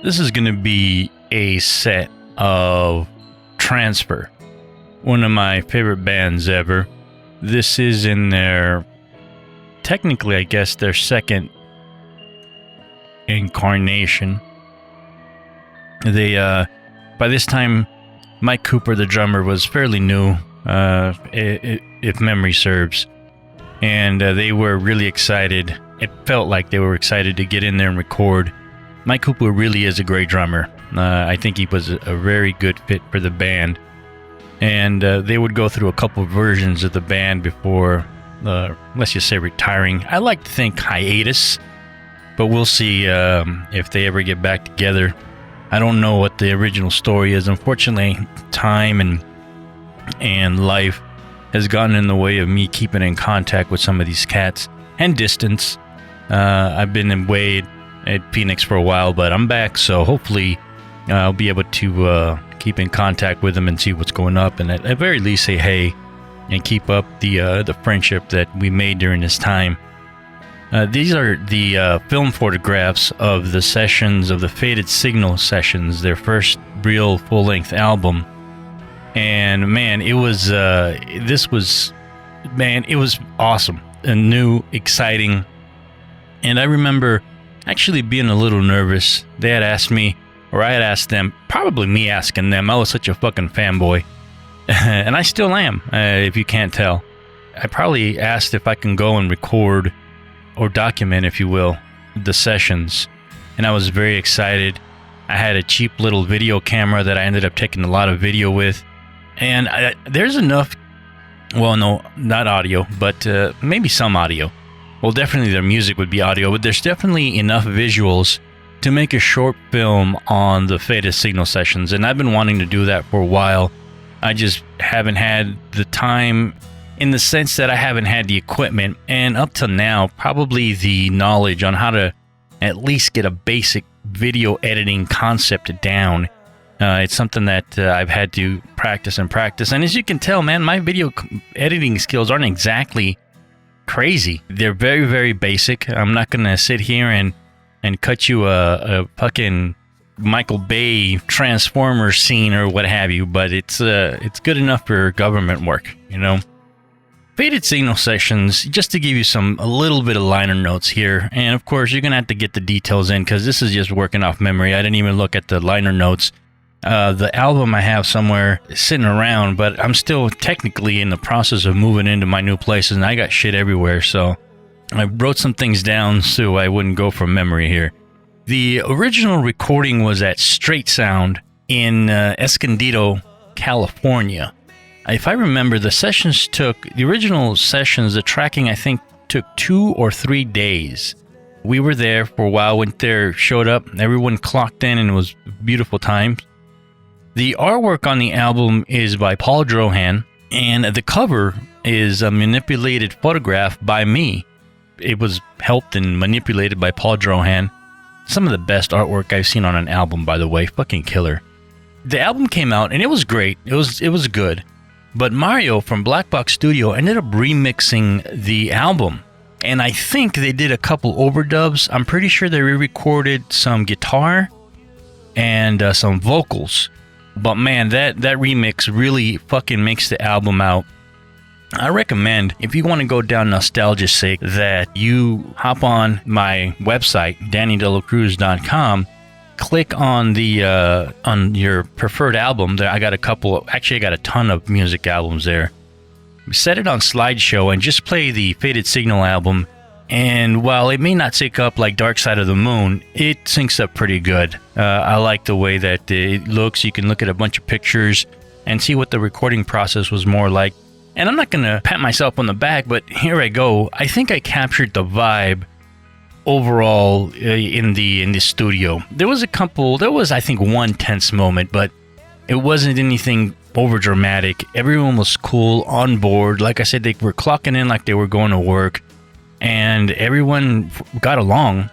This is going to be a set of Transfer, one of my favorite bands ever. This is in their, technically I guess, their second incarnation. They, by this time, Mike Cooper, the drummer, was fairly new, if memory serves. And they were really excited. It felt like they were excited to get in there and record. Mike Cooper really is a great drummer. I think he was a very good fit for the band. And they would go through a couple of versions of the band before, let's just say, retiring. I like to think hiatus, but we'll see if they ever get back together. I don't know what the original story is. Unfortunately, time and life has gotten in the way of me keeping in contact with some of these cats, and distance. I've been away at Phoenix for a while, but I'm back, so hopefully I'll be able to keep in contact with them and see what's going up, and at the very least say hey and keep up the friendship that we made during this time. These are the film photographs of the sessions, of the Faded Signal sessions, their first real full-length album. And man, it was awesome and new, exciting. And I remember actually being a little nervous. They had asked me, or I had asked them, probably me asking them. I was such a fucking fanboy. And I still am, if you can't tell. I probably asked if I can go and record or document, if you will, the sessions. And I was very excited. I had a cheap little video camera that I ended up taking a lot of video with. And there's enough, well, no, not audio, but maybe some audio. Well, definitely their music would be audio, but there's definitely enough visuals to make a short film on the Faded Signal sessions. And I've been wanting to do that for a while. I just haven't had the time, in the sense that I haven't had the equipment, and up till now, probably the knowledge on how to at least get a basic video editing concept down. It's something that I've had to practice. And as you can tell, man, my video editing skills aren't exactly crazy. They're very, very basic. I'm not going to sit here and cut you a fucking Michael Bay Transformer scene or what have you, but it's good enough for government work, you know? Faded Signal sessions, just to give you a little bit of liner notes here, and of course you're gonna have to get the details in because this is just working off memory. I didn't even look at the liner notes. The album I have somewhere sitting around, but I'm still technically in the process of moving into my new places, and I got shit everywhere, so I wrote some things down so I wouldn't go from memory here. The original recording was at Straight Sound in Escondido, California. If I remember, the original sessions, the tracking, I think, took 2 or 3 days. We were there for a while, went there, showed up, everyone clocked in, and it was beautiful times. The artwork on the album is by Paul Drohan, and the cover is a manipulated photograph by me. It was helped and manipulated by Paul Drohan. Some of the best artwork I've seen on an album, by the way. Fucking killer. The album came out, and it was great. It was good. But Mario from Black Box Studio ended up remixing the album. And I think they did a couple overdubs. I'm pretty sure they re-recorded some guitar and some vocals. But man, that remix really fucking makes the album out. I recommend, if you want to go down nostalgia's sake, that you hop on my website, DannyDelaCruz.com, click on on your preferred album. I got a ton of music albums there. Set it on slideshow and just play the Faded Signal album. And while it may not sync up like Dark Side of the Moon, it syncs up pretty good. I like the way that it looks. You can look at a bunch of pictures and see what the recording process was more like. And I'm not going to pat myself on the back, but here I go. I think I captured the vibe overall in the studio. There was I think one tense moment, but it wasn't anything over dramatic. Everyone was cool, on board. Like I said, they were clocking in like they were going to work, and everyone got along.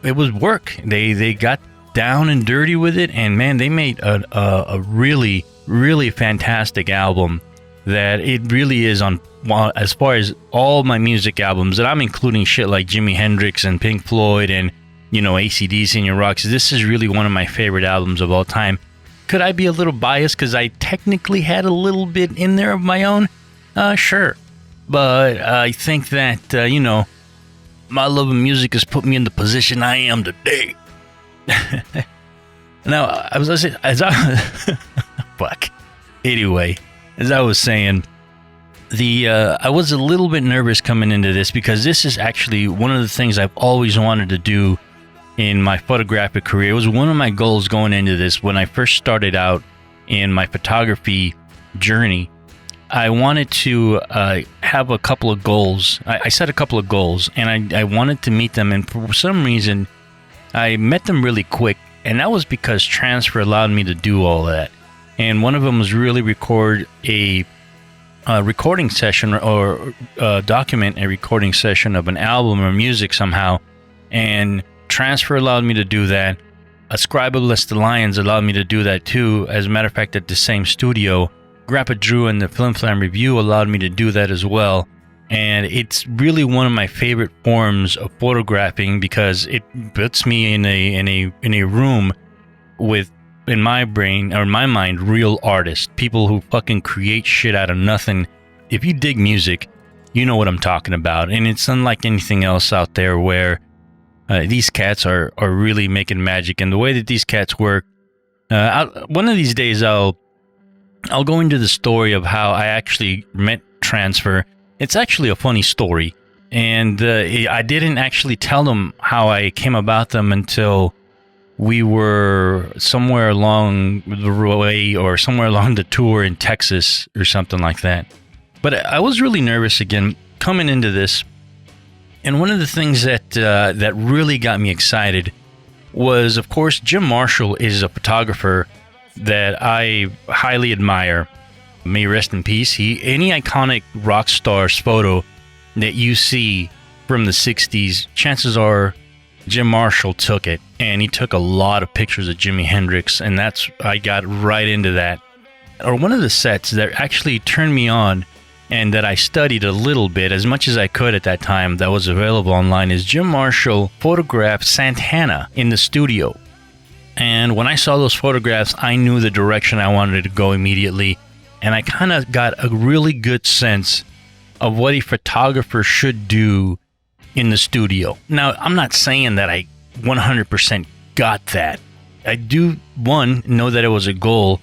It was work. They got down and dirty with it, and man, they made a really, really fantastic album. That it really is on, as far as all my music albums, and I'm including shit like Jimi Hendrix and Pink Floyd and AC/DC and your rocks. This is really one of my favorite albums of all time. Could I be a little biased because I technically had a little bit in there of my own? Sure. But I think that, my love of music has put me in the position I am today. Now, fuck. Anyway, as I was saying, I was a little bit nervous coming into this because this is actually one of the things I've always wanted to do in my photographic career. It was one of my goals going into this when I first started out in my photography journey. I wanted to have a couple of goals. I set a couple of goals, and I wanted to meet them, and for some reason, I met them really quick, and that was because transfer allowed me to do all that. And one of them was really record a recording session or document a recording session of an album or music somehow, and transfer allowed me to do that. Scribeless the Lions allowed me to do that too. As a matter of fact, at the same studio, Grandpa Drew and the Film Flam Review allowed me to do that as well. And it's really one of my favorite forms of photographing because it puts me in a room with, in my brain or in my mind, real artists, people who fucking create shit out of nothing. If you dig music, you know what I'm talking about. And it's unlike anything else out there where these cats are really making magic. And the way that these cats work, one of these days I'll go into the story of how I actually met Transfer. It's actually a funny story. And I didn't actually tell them how I came about them until we were somewhere along the way or somewhere along the tour in Texas or something like that. But I was really nervous again coming into this. And one of the things that really got me excited was, of course, Jim Marshall is a photographer that I highly admire. May rest in peace. Any iconic rock star's photo that you see from the 60s, chances are Jim Marshall took it, and he took a lot of pictures of Jimi Hendrix, and I got right into that. Or one of the sets that actually turned me on and that I studied a little bit, as much as I could at that time, that was available online, is Jim Marshall photographed Santana in the studio. And when I saw those photographs, I knew the direction I wanted to go immediately, and I kind of got a really good sense of what a photographer should do in the studio. Now, I'm not saying that I 100% got that. I do, know that it was a goal,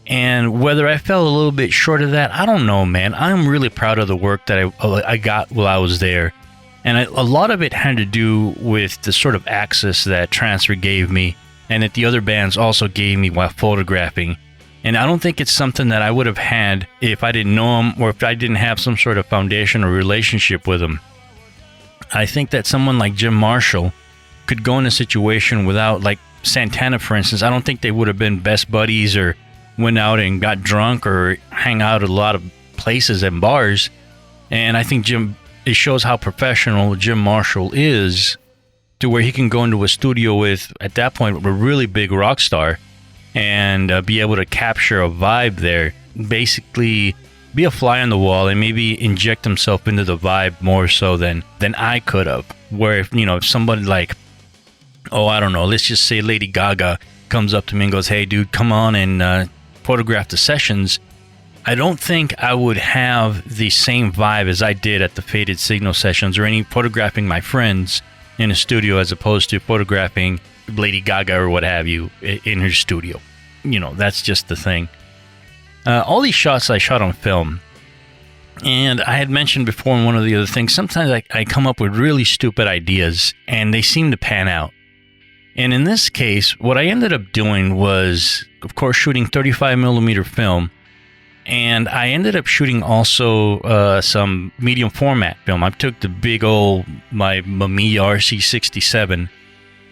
and whether I fell a little bit short of that, I don't know, man. I'm really proud of the work that I got while I was there, and a lot of it had to do with the sort of access that Transfer gave me, and that the other bands also gave me while photographing. And I don't think it's something that I would have had if I didn't know them or if I didn't have some sort of foundation or relationship with them. I think that someone like Jim Marshall could go in a situation without, like Santana, for instance. I don't think they would have been best buddies or went out and got drunk or hang out at a lot of places and bars. And I think it shows how professional Jim Marshall is, to where he can go into a studio with, at that point, a really big rock star and be able to capture a vibe there. Basically, be a fly on the wall and maybe inject himself into the vibe more so than I could have. Where if somebody like, I don't know, let's just say Lady Gaga comes up to me and goes, "Hey, dude, come on and photograph the sessions," I don't think I would have the same vibe as I did at the Faded Signal sessions or any photographing my friends in a studio as opposed to photographing Lady Gaga or what have you in her studio. That's just the thing. All these shots I shot on film, and I had mentioned before in one of the other things, sometimes I come up with really stupid ideas and they seem to pan out. And in this case, what I ended up doing was, of course, shooting 35mm film, and I ended up shooting also some medium format film. I took the big old, my Mamiya RC67,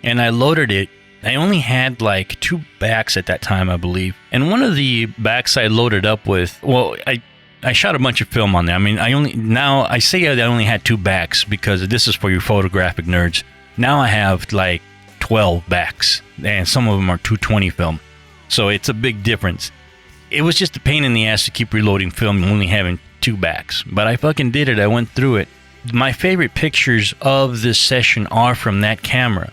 and I loaded it. I only had like 2 backs at that time, I believe. And one of the backs I loaded up with, I shot a bunch of film on there. I mean, I say I only had 2 backs because this is for you photographic nerds. Now I have like 12 backs, and some of them are 220 film. So it's a big difference. It was just a pain in the ass to keep reloading film and only having 2 backs. But I fucking did it. I went through it. My favorite pictures of this session are from that camera.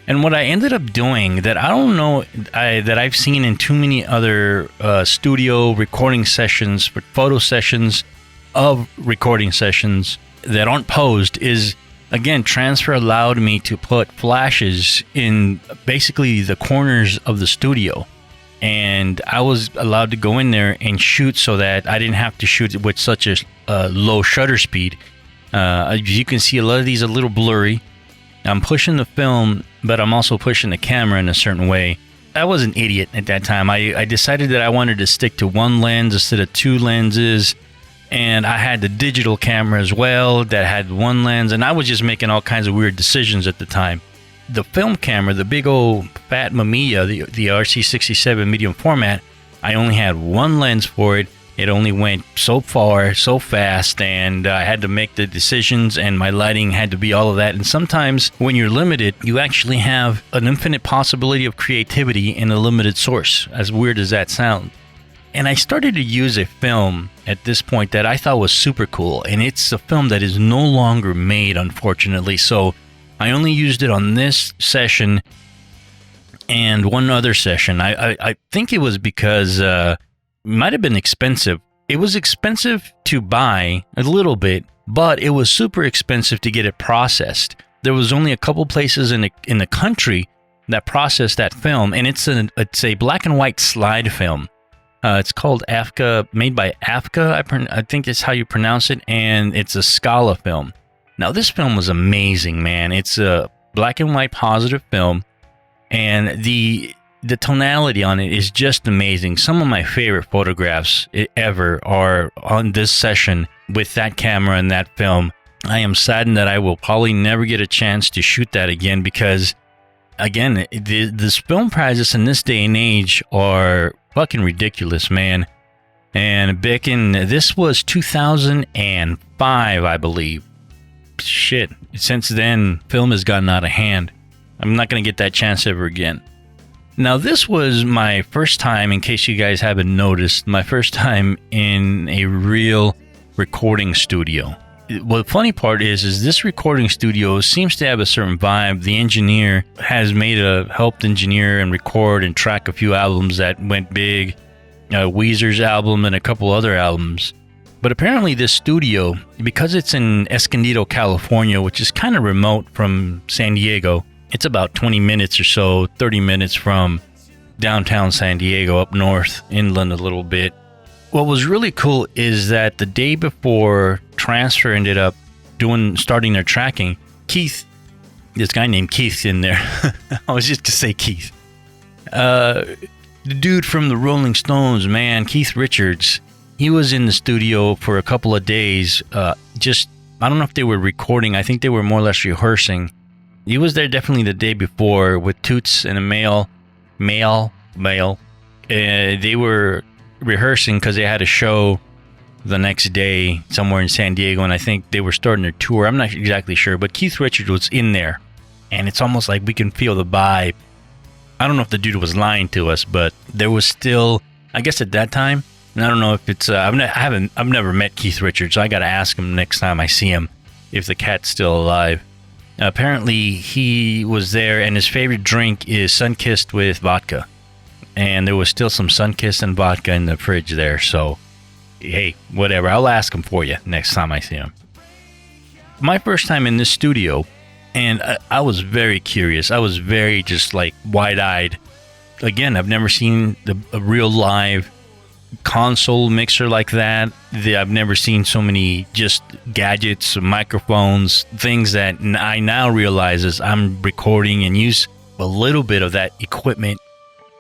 And what I ended up doing that I don't know that I've seen in too many other studio recording sessions, photo sessions of recording sessions that aren't posed is, again, Transfer allowed me to put flashes in basically the corners of the studio. And I was allowed to go in there and shoot so that I didn't have to shoot with such a low shutter speed. As you can see, a lot of these are a little blurry. I'm pushing the film, but I'm also pushing the camera in a certain way. I was an idiot at that time. I decided that I wanted to stick to one lens instead of two lenses. And I had the digital camera as well that had one lens. And I was just making all kinds of weird decisions at the time. The film camera, the big old fat Mamiya, the RC67 medium format, I only had one lens for it. It only went so far, so fast, and I had to make the decisions, and my lighting had to be all of that. And sometimes when you're limited, you actually have an infinite possibility of creativity in a limited source, as weird as that sounds. And I started to use a film at this point that I thought was super cool, and it's a film that is no longer made, unfortunately. So I only used it on this session and one other session. I think it was because it might have been expensive. It was expensive to buy a little bit, but it was super expensive to get it processed. There was only a couple places in the country that processed that film, and it's a black and white slide film. It's called AFCA, made by AFCA, I think that's how you pronounce it, and it's a Scala film. Now, this film was amazing, man. It's a black and white positive film, and the tonality on it is just amazing. Some of my favorite photographs ever are on this session with that camera and that film. I am saddened that I will probably never get a chance to shoot that again because, again, the film prizes in this day and age are fucking ridiculous, man. And this was 2005, I believe. Shit, since then, film has gotten out of hand. I'm not going to get that chance ever again. Now, this was my first time, in case you guys haven't noticed, my first time in a real recording studio. Well, the funny part is this recording studio seems to have a certain vibe. The engineer has helped engineer and record and track a few albums that went big, Weezer's album and a couple other albums. But apparently this studio, because it's in Escondido, California, which is kind of remote from San Diego, it's about 20 minutes or so, 30 minutes from downtown San Diego, up north, inland a little bit. What was really cool is that the day before Transfer ended up starting their tracking, this guy named Keith in there. I was just to say Keith. The dude from the Rolling Stones, man, Keith Richards, he was in the studio for a couple of days. I don't know if they were recording. I think they were more or less rehearsing. He was there definitely the day before with Toots and a male. They were rehearsing because they had a show the next day somewhere in San Diego, and I think they were starting their tour. I'm not exactly sure, but Keith Richards was in there, and it's almost like we can feel the vibe. I don't know if the dude was lying to us, but there was still, I guess at that time, and I don't know if it's, I've never met Keith Richards, so I got to ask him next time I see him if the cat's still alive. Apparently, he was there, and his favorite drink is Sunkist with vodka. And there was still some Sunkist and vodka in the fridge there, so, hey, whatever. I'll ask him for you next time I see him. My first time in this studio, and I was very curious. I was very just like wide-eyed. Again, I've never seen a real live console mixer like that. I've never seen so many just gadgets, microphones, things that I now realize as I'm recording and use a little bit of that equipment.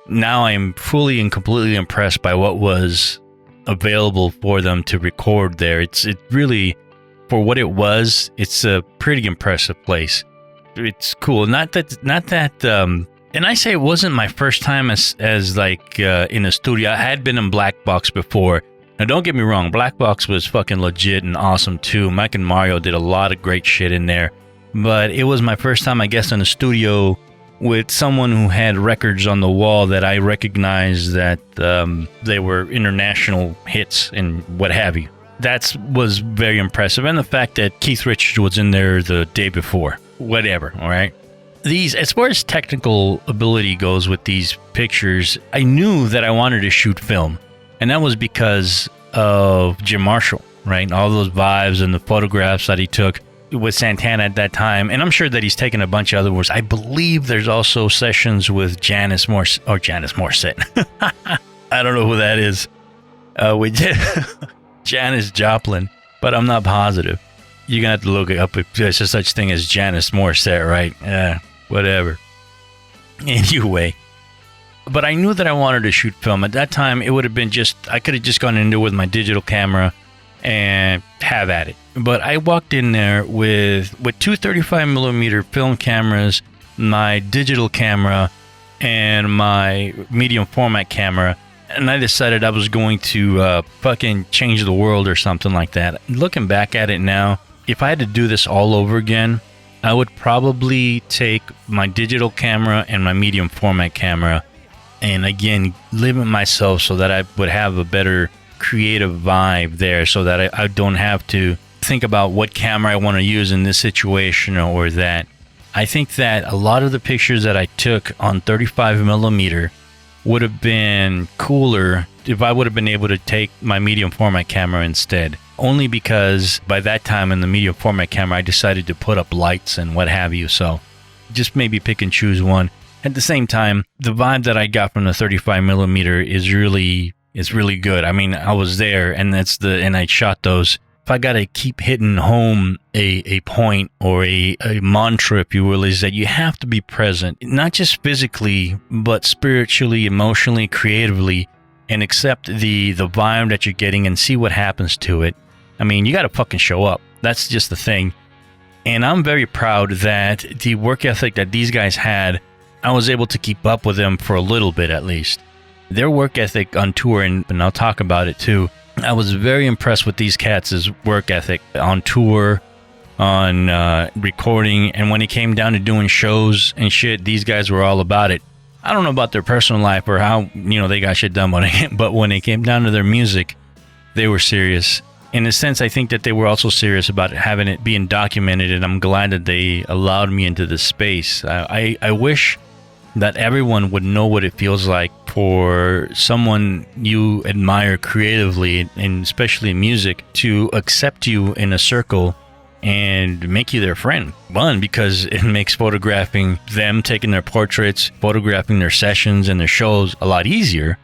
Now I'm fully and completely impressed by what was available for them to record there. It really, for what it was, it's a pretty impressive place. It's cool. Not that. And I say it wasn't my first time as like in a studio. I had been in Black Box before. Now, don't get me wrong. Black Box was fucking legit and awesome too. Mike and Mario did a lot of great shit in there. But it was my first time, I guess, in a studio with someone who had records on the wall that I recognized that they were international hits and what have you. That was very impressive. And the fact that Keith Richards was in there the day before. Whatever, all right? these, as far as technical ability goes with these pictures, I knew that I wanted to shoot film. And that was because of Jim Marshall, right? All those vibes and the photographs that he took with Santana at that time. And I'm sure that he's taken a bunch of other ones. I believe there's also sessions with Janice Morissette. I don't know who that is. With Janis Joplin, but I'm not positive. You're going to have to look it up if there's a such thing as Janice Morissette, right? Whatever. Anyway. But I knew that I wanted to shoot film. At that time, it would have been I could have just gone in there with my digital camera and have at it. But I walked in there with two 35mm film cameras, my digital camera, and my medium format camera. And I decided I was going to fucking change the world or something like that. Looking back at it now, if I had to do this all over again, I would probably take my digital camera and my medium format camera and again, limit myself so that I would have a better creative vibe there so that I don't have to think about what camera I want to use in this situation or that. I think that a lot of the pictures that I took on 35mm would have been cooler if I would have been able to take my medium format camera instead. Only because by that time in the medium format camera, I decided to put up lights and what have you. So just maybe pick and choose one. At the same time, the vibe that I got from the 35mm is really good. I mean, I was there and I shot those. If I got to keep hitting home a point or a mantra, if you will, is that you have to be present, not just physically, but spiritually, emotionally, creatively, and accept the vibe that you're getting and see what happens to it. I mean, you got to fucking show up. That's just the thing. And I'm very proud that the work ethic that these guys had, I was able to keep up with them for a little bit at least. Their work ethic on tour, and I'll talk about it too, I was very impressed with these cats' work ethic on tour, on recording, and when it came down to doing shows and shit, these guys were all about it. I don't know about their personal life or how, they got shit done, but when it came down to their music, they were serious. In a sense, I think that they were also serious about having it being documented, and I'm glad that they allowed me into this space. I wish that everyone would know what it feels like for someone you admire creatively, and especially in music, to accept you in a circle and make you their friend. One, because it makes photographing them, taking their portraits, photographing their sessions and their shows a lot easier.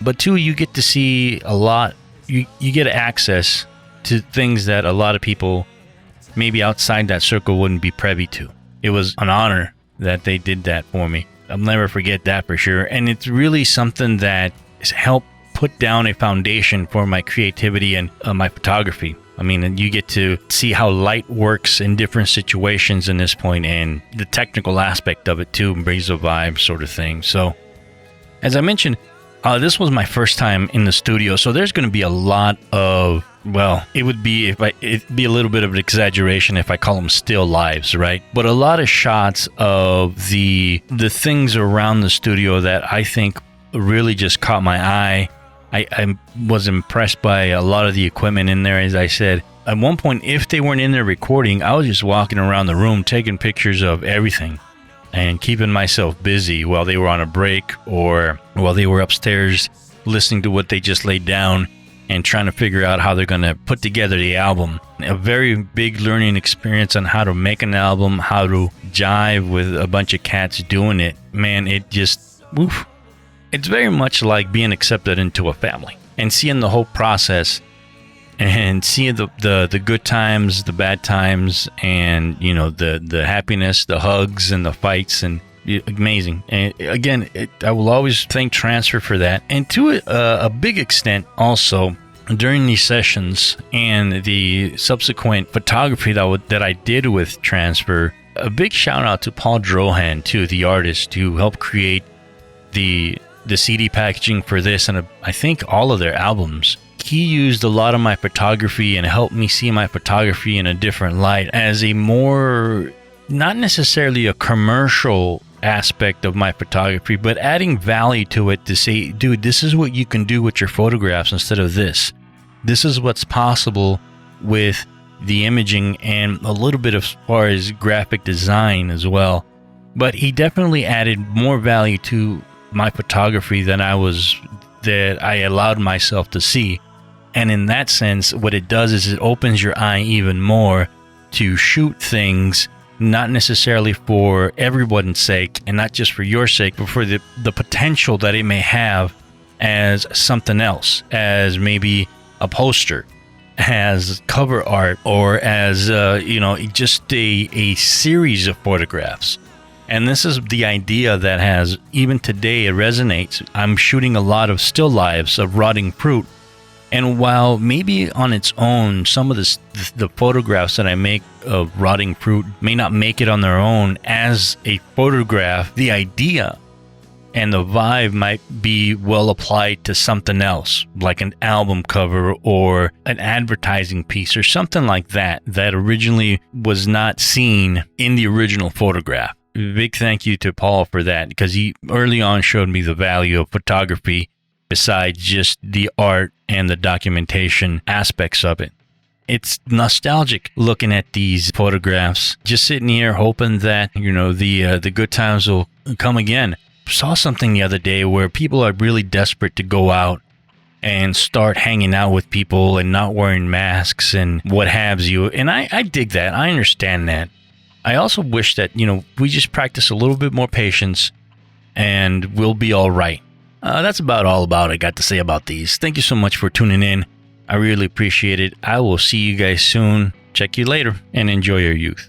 But two, you get to see a lot, you get access to things that a lot of people maybe outside that circle wouldn't be privy to. It was an honor that they did that for me. I'll never forget that for sure. And it's really something that has helped put down a foundation for my creativity and my photography. I mean, you get to see how light works in different situations in this point, and the technical aspect of it too, brings a vibe sort of thing. So, as I mentioned, this was my first time in the studio, so there's going to be a lot of, well, it'd be a little bit of an exaggeration if I call them still lives, right? But a lot of shots of the things around the studio that I think really just caught my eye. I was impressed by a lot of the equipment in there, as I said. At one point, if they weren't in there recording, I was just walking around the room taking pictures of everything and keeping myself busy while they were on a break or while they were upstairs listening to what they just laid down and trying to figure out how they're going to put together the album. A very big learning experience on how to make an album, how to jive with a bunch of cats doing it. Man, it just, woof. It's very much like being accepted into a family and seeing the whole process and seeing the good times, the bad times, and, the happiness, the hugs and the fights, and amazing. And again, I will always thank Transfer for that. And to a big extent also, during these sessions and the subsequent photography that I did with Transfer, a big shout out to Paul Drohan, too, the artist who helped create the CD packaging for this and I think all of their albums. He used a lot of my photography and helped me see my photography in a different light as a more, not necessarily a commercial aspect of my photography, but adding value to it to say, dude, this is what you can do with your photographs instead of this. This is what's possible with the imaging and a little bit as far as graphic design as well. but he definitely added more value to my photography than I allowed myself to see. And in that sense, what it does is it opens your eye even more to shoot things, not necessarily for everyone's sake and not just for your sake, but for the potential that it may have as something else, as maybe a poster, as cover art, or as just a series of photographs. And this is the idea that has, even today, it resonates. I'm shooting a lot of still lives of rotting fruit, and while maybe on its own some of the photographs that I make of rotting fruit may not make it on their own as a photograph, the idea and the vibe might be well applied to something else, like an album cover or an advertising piece or something like that originally was not seen in the original photograph. Big thank you to Paul for that, because he early on showed me the value of photography besides just the art and the documentation aspects of it. It's nostalgic looking at these photographs, just sitting here hoping that, the good times will come again. Saw something the other day where people are really desperate to go out and start hanging out with people and not wearing masks and what have you. And I dig that. I understand that. I also wish that, we just practice a little bit more patience and we'll be all right. That's about all I got to say about these. Thank you so much for tuning in. I really appreciate it. I will see you guys soon. Check you later and enjoy your youth.